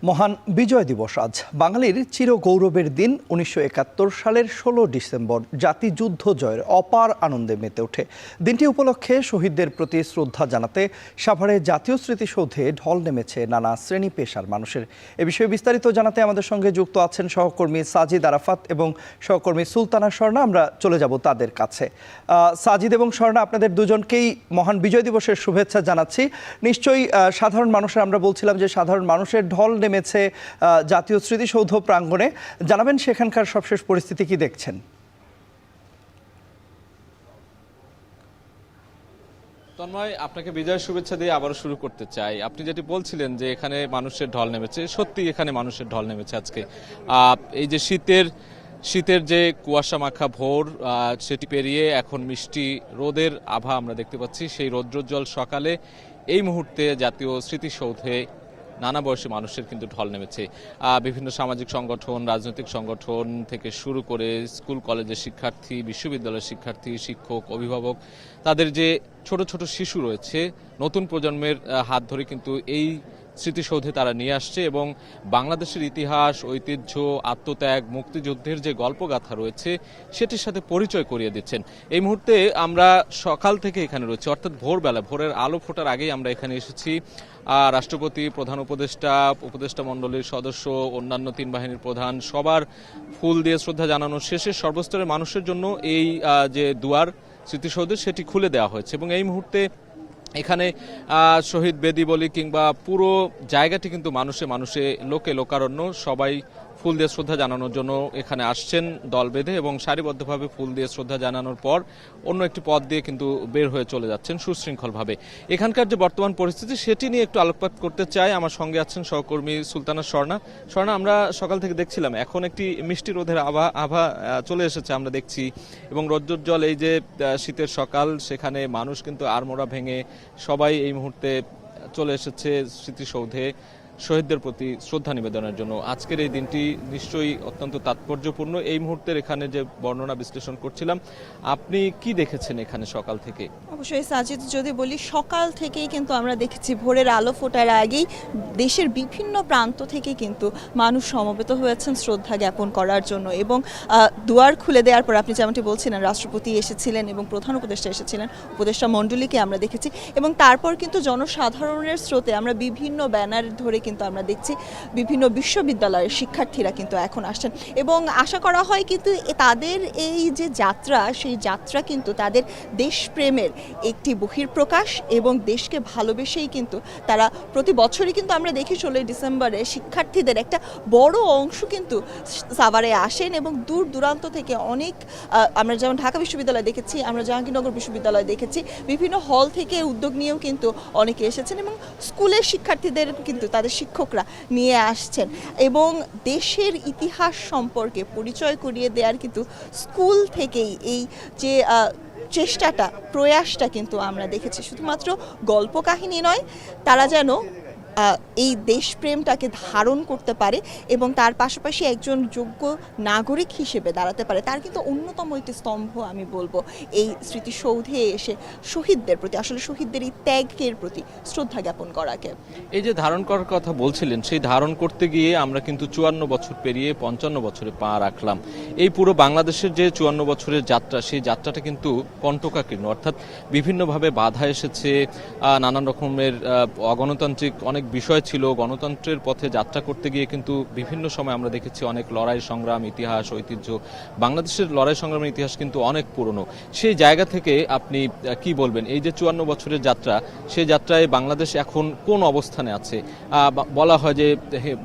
মহান বিজয় দিবস আজ বাঙালির চির গৌরবের দিন। ১৯৭১ সালের ১৬ ডিসেম্বর জাতি যুদ্ধ জয়ের অপার আনন্দে মেতে ওঠে। দিনটি উপলক্ষে শহীদদের প্রতি শ্রদ্ধা জানাতে সাভারে জাতীয় স্মৃতিসৌধে ঢল নেমেছে নানা শ্রেণী পেশার মানুষের। এ বিষয়ে বিস্তারিত জানাতে আমাদের সঙ্গে যুক্ত আছেন সহকর্মী সাজিদ আরাফাত এবং সহকর্মী সুলতানা স্বর্ণা। আমরা চলে যাব তাদের কাছে। সাজিদ এবং স্বর্ণা, আপনাদের দুজনকেই মহান বিজয় দিবসের শুভেচ্ছা জানাচ্ছি। নিশ্চয়ই সাধারণ মানুষের, আমরা বলছিলাম যে সাধারণ মানুষের ঢল নেমেছে জাতীয় স্মৃতিসৌধ প্রাঙ্গণে। জানাবেন সেখানকার সবশেষ পরিস্থিতি কি দেখছেন? তন্ময়, আপনাকে বিজয়ের শুভেচ্ছা দিয়ে আবারও শুরু করতে চাই। আপনি যেটি বলছিলেন যে এখানে মানুষের ঢল নেমেছে, সত্যি এখানে মানুষের ঢল নেমেছে আজকে। এই যে শীতের যে কুয়াশা মাখা ভোর, সেটি পেরিয়ে এখন মিষ্টি রোদের আভা আমরা দেখতে পাচ্ছি। সেই রৌদ্রোজ্জ্বল সকালে এই মুহূর্তে জাতীয় স্মৃতিসৌধে নানা বয়সী মানুষের কিন্তু ঢল নেমেছে। বিভিন্ন সামাজিক সংগঠন, রাজনৈতিক সংগঠন থেকে শুরু করে স্কুল কলেজের শিক্ষার্থী, বিশ্ববিদ্যালয়ের শিক্ষার্থী, শিক্ষক, অভিভাবক, তাদের যে ছোট ছোট শিশু রয়েছে, নতুন প্রজন্মের হাত ধরে কিন্তু এই স্মৃতিসৌধে তারা নিয়ে আসছে এবং বাংলাদেশের ইতিহাস, ঐতিহ্য, আত্মত্যাগ, মুক্তিযুদ্ধের যে গল্পগাথা রয়েছে সেটির সাথে পরিচয় করিয়ে দিচ্ছেন। এই মুহূর্তে আমরা সকাল থেকে এখানে রয়েছি, অর্থাৎ ভোরবেলা, ভোরের আলো ফোটার আগেই আমরা এখানে এসেছি। রাষ্ট্রপতি, প্রধান উপদেষ্টা মণ্ডলীর সদস্য, অন্যান্য তিন বাহিনীর প্রধান, সবার ফুল দিয়ে শ্রদ্ধা জানানোর শেষে সর্বস্তরের মানুষের জন্য এই যে দুয়ার স্মৃতিসৌধে সেটি খুলে দেওয়া হয়েছে এবং এই মুহূর্তে এখানে শহীদ বেদি বলি কিংবা পুরো জায়গাটি কিন্তু মানুষে লোকে লোকারণ্য। সবাই ফুল দিয়ে শ্রদ্ধা জানানোর জন্য এখানে আসছেন দল বেঁধে এবং সারিবদ্ধভাবে ফুল দিয়ে শ্রদ্ধা জানানোর পর অন্য একটি পথ দিয়ে কিন্তু বের হয়ে চলে যাচ্ছেন সুশৃঙ্খলভাবে। এখানকার যে বর্তমান পরিস্থিতি সেটি নিয়ে একটু আলোকপাত করতে চাই। আমার সঙ্গে আছেন সহকর্মী সুলতানা স্বর্ণা। আমরা সকাল থেকে দেখছিলাম এখন একটি মিষ্টি রোদের আভা চলে এসেছে আমরা দেখছি এবং রৌদ্রোজ্জ্বল এই যে শীতের সকাল, সেখানে মানুষ কিন্তু আড়মোড়া ভেঙে সবাই এই মুহূর্তে চলে এসেছে স্মৃতিসৌধে শহীদদের প্রতি শ্রদ্ধা নিবেদনের জন্য। আজকের এই দিনটি নিশ্চয়ই অত্যন্ত তাৎপর্যপূর্ণ। এই মুহূর্তের এখানে যে বর্ণনা বিশ্লেষণ করছিলাম, আপনি কি দেখেছেন এখানে সকাল থেকে? অবশ্যই সাজিদ, যদি বলি সকাল থেকেই কিন্তু আমরা দেখেছি ভোরের আলো ফোটার আগেই দেশের বিভিন্ন প্রান্ত থেকে কিন্তু মানুষ সমবেত হয়েছেন শ্রদ্ধা জ্ঞাপন করার জন্য এবং দুয়ার খুলে দেওয়ার পর আপনি যেমনটি বলছিলেন, রাষ্ট্রপতি এসেছিলেন এবং প্রধান উপদেষ্টা এসেছিলেন, উপদেষ্টা মণ্ডলীকে আমরা দেখেছি এবং তারপর কিন্তু জনসাধারণের স্রোতে আমরা বিভিন্ন ব্যানার ধরে কিন্তু আমরা দেখছি বিভিন্ন বিশ্ববিদ্যালয়ের শিক্ষার্থীরা কিন্তু এখন আসছেন এবং আশা করা হয় কিন্তু তাদের এই যে যাত্রা, সেই যাত্রা কিন্তু তাদের দেশপ্রেমের একটি বহিঃপ্রকাশ এবং দেশকে ভালোবেসেই কিন্তু তারা প্রতি বছরই কিন্তু আমরা দেখি 16 ডিসেম্বরে শিক্ষার্থীদের একটা বড় অংশ কিন্তু সাভারে আসেন এবং দূর দূরান্ত থেকে অনেক, আমরা যেমন ঢাকা বিশ্ববিদ্যালয় দেখেছি, আমরা জাহাঙ্গীরনগর বিশ্ববিদ্যালয় দেখেছি, বিভিন্ন হল থেকে উদ্যোগ নিয়েও কিন্তু অনেকে এসেছেন এবং স্কুলের শিক্ষার্থীদের কিন্তু তাদের শিক্ষকরা নিয়ে আসছেন এবং দেশের ইতিহাস সম্পর্কে পরিচয় করিয়ে দেওয়ার কিন্তু স্কুল থেকেই এই যে চেষ্টাটা, প্রয়াসটা কিন্তু আমরা দেখেছি। শুধুমাত্র গল্প কাহিনী নয়, তারা যেন এই দেশপ্রেমটাকে ধারণ করতে পারে এবং তার পাশাপাশি একজন যোগ্য নাগরিক হিসেবে দাঁড়াতে পারে, তার কিন্তু অন্যতম একটি স্তম্ভ আমি বলবো এই স্মৃতিসৌধে এসে শহীদদের প্রতি, আসলে শহীদদের এই ত্যাগের প্রতি শ্রদ্ধা জ্ঞাপন করাকে। এই যে ধারণ করার কথা বলছিলেন, সেই ধারণ করতে গিয়ে আমরা কিন্তু 54 বছর পেরিয়ে 55 বছরে পা রাখলাম। এই পুরো বাংলাদেশের যে 54 বছরের যাত্রা, সেই যাত্রাটা কিন্তু কণ্টকাকীর্ণ, অর্থাৎ বিভিন্নভাবে বাধা এসেছে, নানান রকমের অগণতান্ত্রিক অনেক বিষয় ছিল। গণতন্ত্রের পথে যাত্রা করতে গিয়ে কিন্তু বিভিন্ন সময় আমরা দেখেছি অনেক লড়াই সংগ্রাম, ইতিহাস, ঐতিহ্য। বাংলাদেশের লড়াই সংগ্রামের ইতিহাস কিন্তু অনেক পুরনো। সেই জায়গা থেকে আপনি কি বলবেন, এই যে 54 বছরের যাত্রা, সেই যাত্রায় বাংলাদেশ এখন কোন অবস্থানে আছে? বলা হয় যে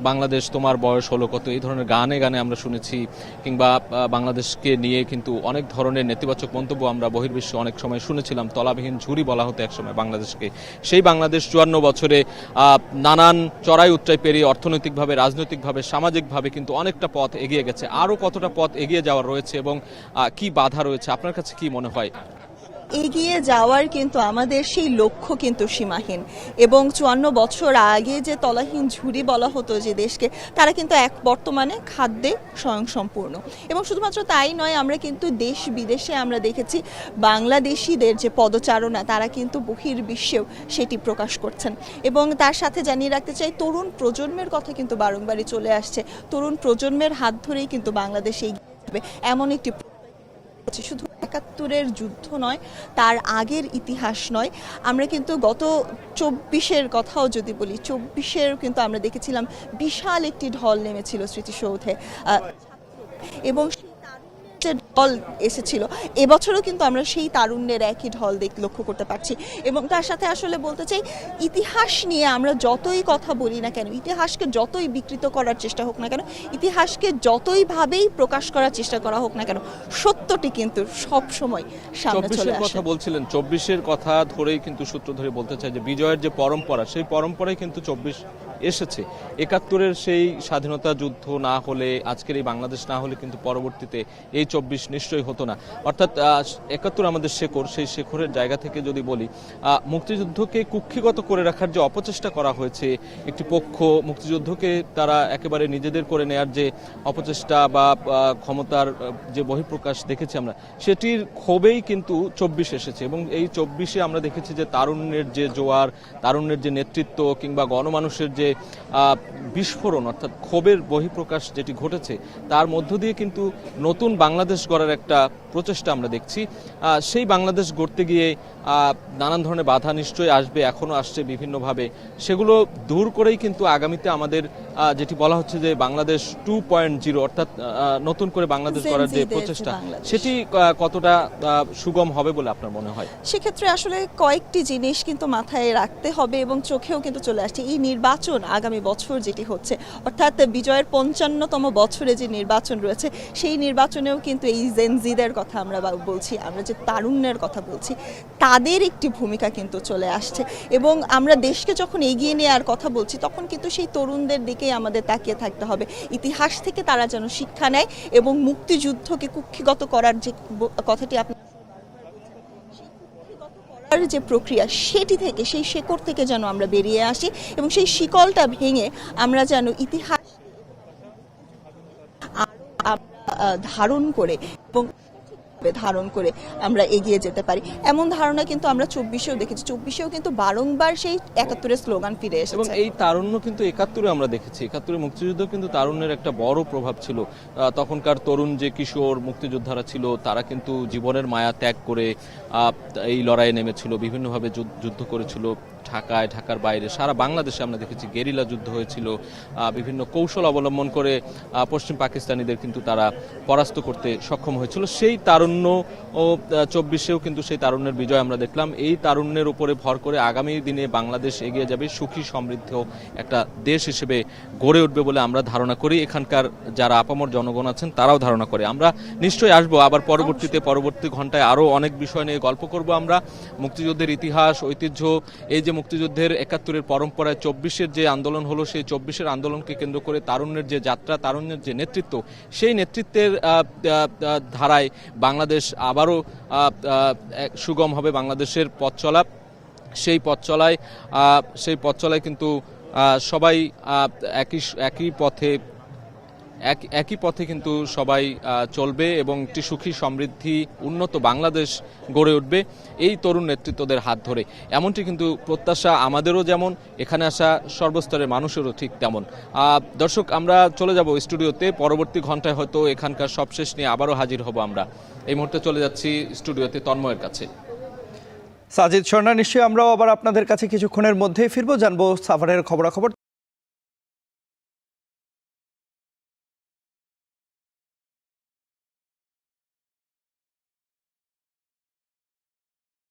বাংলাদেশ তোমার বয়স হলো কত, এই ধরনের গানে গানে আমরা শুনেছি, কিংবা বাংলাদেশকে নিয়ে কিন্তু অনেক ধরনের নেতিবাচক মন্তব্য আমরা বহির্বিশ্বে অনেক সময় শুনেছিলাম। তলাবিহীন ঝুড়ি বলা হতো একসময় বাংলাদেশকে। সেই বাংলাদেশ 54 বছরে নানান চড়াই উতরাই পেরিয়ে অর্থনৈতিকভাবে, রাজনৈতিকভাবে, সামাজিকভাবে কিন্তু অনেকটা পথ এগিয়ে গেছে। আরও কতটা পথ এগিয়ে যাওয়ার রয়েছে এবং কি বাধা রয়েছে আপনার কাছে কি মনে হয়? এগিয়ে যাওয়ার কিন্তু আমাদের সেই লক্ষ্য কিন্তু সীমাহীন, এবং 54 বছর আগে যে তলাহীন ঝুড়ি বলা হতো যে দেশকে, তারা কিন্তু বর্তমানে খাদ্যে স্বয়ংসম্পূর্ণ। এবং শুধুমাত্র তাই নয়, আমরা কিন্তু দেশ বিদেশে আমরা দেখেছি বাংলাদেশিদের যে পদচারণা, তারা কিন্তু বহির্বিশ্বেও সেটি প্রকাশ করছেন। এবং তার সাথে জানিয়ে রাখতে চাই, তরুণ প্রজন্মের কথা কিন্তু বারংবারই চলে আসছে। তরুণ প্রজন্মের হাত ধরেই কিন্তু বাংলাদেশ এগিয়ে যাবে এমন একটি, শুধু ৭১-এর যুদ্ধ নয়, তার আগের ইতিহাস নয়। আমরা কিন্তু গত ২৪-এর কথাও যদি বলি, ২৪-এর কিন্তু আমরা দেখেছিলাম বিশাল একটি ঢল নেমেছিল স্মৃতিসৌধে, এবং যে ঢল এসেছিল এবছরও কিন্তু আমরা সেই তারুণ্যের একই ঢল লক্ষ্য করতে পারছি। এবং তার সাথে আসলে বলতে চাই, ইতিহাস নিয়ে আমরা যতই কথা বলি না কেন, ইতিহাসকে যতই বিকৃত করার চেষ্টা হোক না কেন, ইতিহাসকে যতইভাবেই প্রকাশ করার চেষ্টা করা হোক না কেন, সত্যটি কিন্তু সব সময় সামনে চলে ২৪-এর আসে। কথা বলছিলেন, ২৪-এর কথা ধরেই কিন্তু সূত্র ধরে বলতে চাই যে বিজয়ের যে পরম্পরা, সেই পরম্পরায় কিন্তু ২৪ এসেছে। ৭১-এর সেই স্বাধীনতা যুদ্ধ না হলে, আজকের এই বাংলাদেশ না হলে কিন্তু পরবর্তীতে এই ২৪ নিশ্চয়ই হতো না। অর্থাৎ ৭১ আমাদের শেকড়, সেই শেকড়ের জায়গা থেকে যদি বলি, মুক্তিযুদ্ধকে কুক্ষিগত করে রাখার যে অপচেষ্টা করা হয়েছে, একটি পক্ষ মুক্তিযুদ্ধকে তারা একেবারে নিজেদের করে নেয়ার যে অপচেষ্টা বা ক্ষমতার যে বহিঃপ্রকাশ দেখেছি আমরা, সেটির ক্ষোভেই কিন্তু ২৪ এসেছে। এবং এই ২৪-এ আমরা দেখেছি যে তারুণ্যের যে জোয়ার, তারুণ্যের যে নেতৃত্ব কিংবা গণমানুষের যে বিস্ফোরণ, অর্থাৎ ক্ষোভের বহিঃপ্রকাশ যেটি ঘটেছে, তার মধ্য দিয়ে কিন্তু নতুন বাংলাদেশ গড়ার একটা প্রচেষ্টা আমরা দেখছি। সেই বাংলাদেশ গড়তে গিয়ে নানান ধরনের বাধা নিশ্চয়ই আসবে, এখনো আসছে বিভিন্নভাবে। সেগুলো দূর করেই কিন্তু আগামীতে আমাদের যেটি বলা হচ্ছে যে বাংলাদেশ 2.0, অর্থাৎ নতুন করে বাংলাদেশ গড়ার যে প্রচেষ্টা, সেটি কতটা সুগম হবে বলে আপনার মনে হয়? সেক্ষেত্রে আসলে কয়েকটি জিনিস কিন্তু মাথায় রাখতে হবে এবং চোখেও কিন্তু চলে আসছে। এই নির্বাচন আগামী বছর যেটি হচ্ছে, অর্থাৎ বিজয়ের ৫৫তম বছরে যে নির্বাচন রয়েছে, সেই নির্বাচনেও কিন্তু এই জেনজিদের কথা আমরা বলছি, আমরা যে তারুণ্যের কথা বলছি, তাদের একটি ভূমিকা কিন্তু চলে আসছে। এবং আমরা দেশকে যখন এগিয়ে নেওয়ার কথা বলছি, তখন কিন্তু সেই তরুণদের দিকেই আমাদের তাকিয়ে থাকতে হবে। ইতিহাস থেকে তারা যেন শিক্ষা নেয় এবং মুক্তিযুদ্ধকে কুক্ষিগত করার যে কথাটি আপনি যে প্রক্রিয়া, সেটি থেকে, সেই শেকড় থেকে যেন আমরা বেরিয়ে আসি এবং সেই শিকলটা ভেঙে আমরা যেন ইতিহাস ধারণ করে এবং ধারণ করে আমরা এগিয়ে যেতে পারি, এমন ধারণা কিন্তু আমরা ২৪-এও দেখেছি। ২৪-এও কিন্তু বারংবার সেই ৭১-এর স্লোগান ফিরে এসেছে। এবং এই তারুণ্য কিন্তু ৭১-এ আমরা দেখেছি। ৭১-এ মুক্তিযুদ্ধ কিন্তু তারুণ্যের একটা বড় প্রভাব ছিল। তখনকার তরুণ যে কিশোর মুক্তিযোদ্ধারা ছিল, তারা কিন্তু জীবনের মায়া ত্যাগ করে এই লড়াইয়ে নেমেছিল, বিভিন্নভাবে যুদ্ধ করেছিল। ঢাকায়, ঢাকার বাইরে, সারা বাংলাদেশে আমরা দেখেছি গেরিলা যুদ্ধ হয়েছিল। বিভিন্ন কৌশল অবলম্বন করে পশ্চিম পাকিস্তানিদের কিন্তু তারা পরাস্ত করতে সক্ষম হয়েছিল। সেই তারুণ্য ও ২৪-এও কিন্তু সেই তারুণ্যের বিজয় আমরা দেখলাম। এই তারুণ্যের উপরে ভর করে আগামী দিনে বাংলাদেশ এগিয়ে যাবে, সুখী সমৃদ্ধ একটা দেশ হিসেবে গড়ে উঠবে বলে আমরা ধারণা করি। এখানকার যারা আপামর জনগণ আছেন, তারাও ধারণা করে। আমরা নিশ্চয়ই আসবো আবার পরবর্তী ঘন্টায় আরও অনেক বিষয় নিয়ে গল্প করব আমরা। মুক্তিযুদ্ধের ইতিহাস, ঐতিহ্য, এই যে মুক্তিযুদ্ধের ৭১-এর পরম্পরায় ২৪-এর যে আন্দোলন হলো, সেই ২৪-এর আন্দোলনকে কেন্দ্র করে তারুণ্যের যে যাত্রা, তারুণ্যের যে নেতৃত্ব, সেই নেতৃত্বের ধারায় বাংলাদেশ আবারও সুগম হবে বাংলাদেশের পথ চলা। সেই পথ চলায় কিন্তু সবাই একই পথে কিন্তু সবাই চলবে এবং একটি সুখী সমৃদ্ধি উন্নত বাংলাদেশ গড়ে উঠবে এই তরুণ নেতৃত্বদের হাত ধরে। এমনটি কিন্তু প্রত্যাশা আমাদেরও, যেমন এখানে আসা সর্বস্তরের মানুষেরও ঠিক তেমন। দর্শক, আমরা চলে যাব স্টুডিওতে। পরবর্তী ঘন্টায় হয়তো এখানকার সবশেষ নিয়ে আবারও হাজির হব আমরা। এই মুহূর্তে চলে যাচ্ছি স্টুডিওতে তন্ময়ের কাছে। সাজিদ স্বর্ণা, নিশ্চয়ই আমরাও আবার আপনাদের কাছে কিছুক্ষণের মধ্যেই ফিরবো, জানবো সাভারের খবরাখবর।